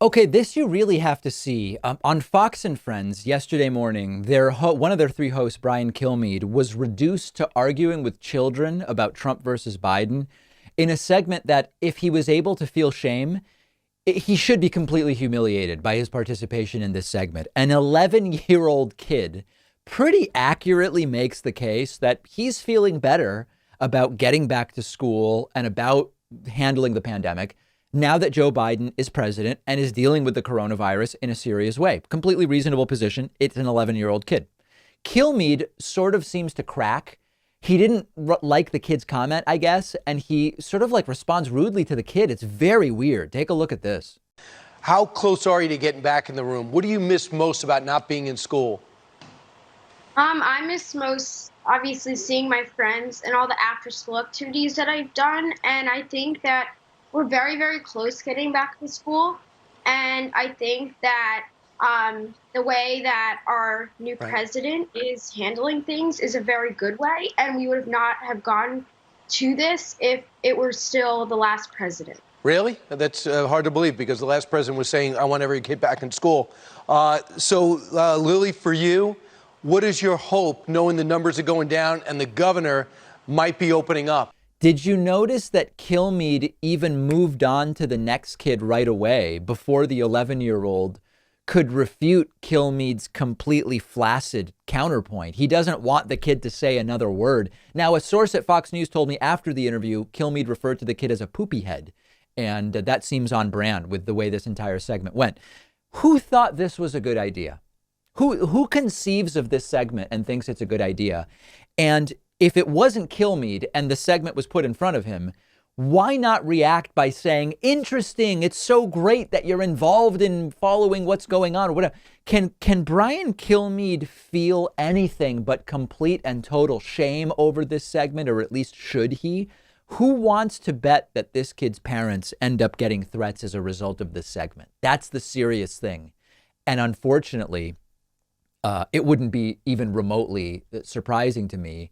Okay, this you really have to see. On Fox and Friends yesterday morning, one of their three hosts, Brian Kilmeade, was reduced to arguing with children about Trump versus Biden in a segment that, if he was able to feel shame, he should be completely humiliated by his participation in this segment. An 11-year-old kid pretty accurately makes the case that he's feeling better about getting back to school and about handling the pandemic now that Joe Biden is president and is dealing with the coronavirus in a serious way. Completely reasonable position. It's an 11-year-old kid. Kilmeade sort of seems to crack. He didn't like the kid's comment, I guess, and he sort of like responds rudely to the kid. It's very weird. Take a look at this. How close are you to getting back in the room? What do you miss most about not being in school? I miss most, obviously, seeing my friends and all the after-school activities that I've done, and I think that we're very, very close getting back to school, and I think that the way that our new president is handling things is a very good way, and we would not have gone to this if it were still the last president. Really? That's hard to believe, because the last president was saying, I want every kid back in school. Lily, for you, what is your hope, knowing the numbers are going down and the governor might be opening up? Did you notice that Kilmeade even moved on to the next kid right away before the 11-year-old could refute Kilmeade's completely flaccid counterpoint? He doesn't want the kid to say another word. Now, a source at Fox News told me after the interview, Kilmeade referred to the kid as a poopy head. And that seems on brand with the way this entire segment went. Who thought this was a good idea? Who conceives of this segment and thinks it's a good idea? And if it wasn't Kilmeade and the segment was put in front of him, why not react by saying, interesting, it's so great that you're involved in following what's going on or whatever. Can Brian Kilmeade feel anything but complete and total shame over this segment, or at least should he? Who wants to bet that this kid's parents end up getting threats as a result of this segment? That's the serious thing. And unfortunately, it wouldn't be even remotely surprising to me.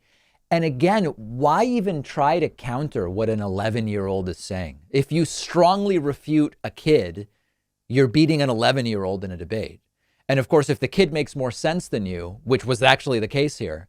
And again, why even try to counter what an 11-year-old is saying? If you strongly refute a kid, you're beating an 11-year-old in a debate. And of course, if the kid makes more sense than you, which was actually the case here,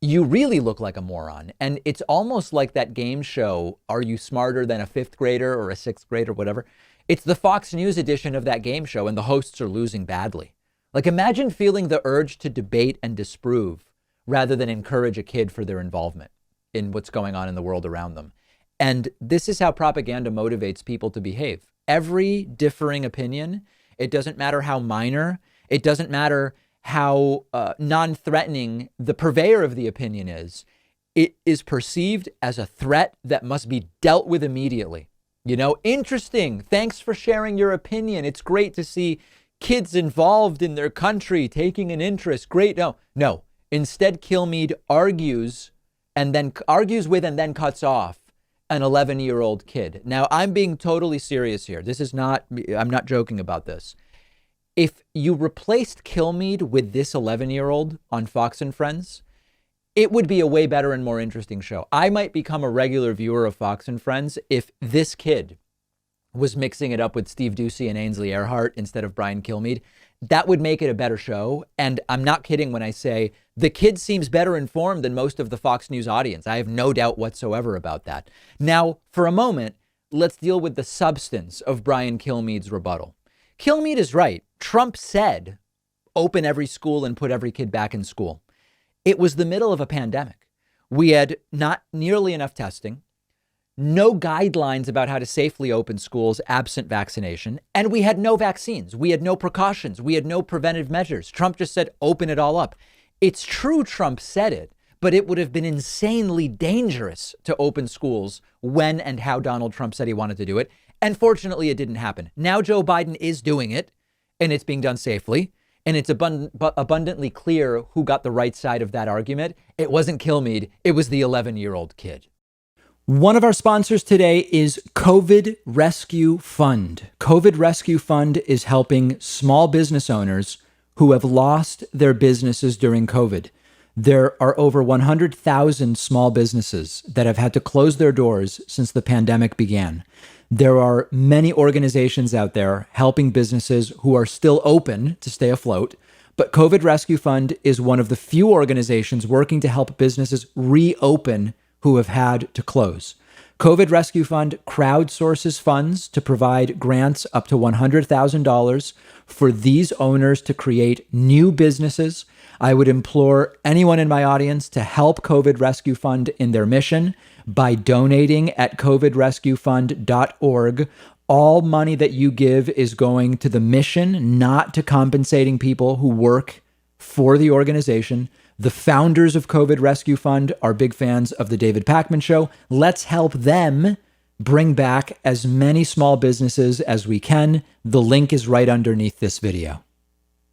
you really look like a moron. And it's almost like that game show, Are You Smarter Than a Fifth Grader or a Sixth Grader, whatever? It's the Fox News edition of that game show, and the hosts are losing badly. Like, imagine feeling the urge to debate and disprove rather than encourage a kid for their involvement in what's going on in the world around them. And this is how propaganda motivates people to behave. Every differing opinion, it doesn't matter how minor, it doesn't matter how non-threatening the purveyor of the opinion is, it is perceived as a threat that must be dealt with immediately. You know, interesting. Thanks for sharing your opinion. It's great to see kids involved in their country taking an interest. Great. No. Instead, Kilmeade argues with and then cuts off an 11-year-old kid. Now, I'm being totally serious here. I'm not joking about this. If you replaced Kilmeade with this 11-year-old on Fox and Friends, it would be a way better and more interesting show. I might become a regular viewer of Fox and Friends if this kid was mixing it up with Steve Doocy and Ainsley Earhart instead of Brian Kilmeade. That would make it a better show. And I'm not kidding when I say the kid seems better informed than most of the Fox News audience. I have no doubt whatsoever about that. Now, for a moment, let's deal with the substance of Brian Kilmeade's rebuttal. Kilmeade is right. Trump said, open every school and put every kid back in school. It was the middle of a pandemic. We had not nearly enough testing, no guidelines about how to safely open schools absent vaccination, and we had no vaccines. We had no precautions. We had no preventive measures. Trump just said, open it all up. It's true Trump said it, but it would have been insanely dangerous to open schools when and how Donald Trump said he wanted to do it. And fortunately, it didn't happen. Now Joe Biden is doing it, and it's being done safely. And it's abundantly clear who got the right side of that argument. It wasn't Kilmeade. It was the 11-year-old kid. One of our sponsors today is COVID Rescue Fund. COVID Rescue Fund is helping small business owners who have lost their businesses during COVID. There are over 100,000 small businesses that have had to close their doors since the pandemic began. There are many organizations out there helping businesses who are still open to stay afloat, but COVID Rescue Fund is one of the few organizations working to help businesses reopen who have had to close. COVID Rescue Fund crowdsources funds to provide grants up to $100,000 for these owners to create new businesses. I would implore anyone in my audience to help COVID Rescue Fund in their mission by donating at covidrescuefund.org. All money that you give is going to the mission, not to compensating people who work for the organization. The founders of COVID Rescue Fund are big fans of the David Pakman Show. Let's help them bring back as many small businesses as we can. The link is right underneath this video.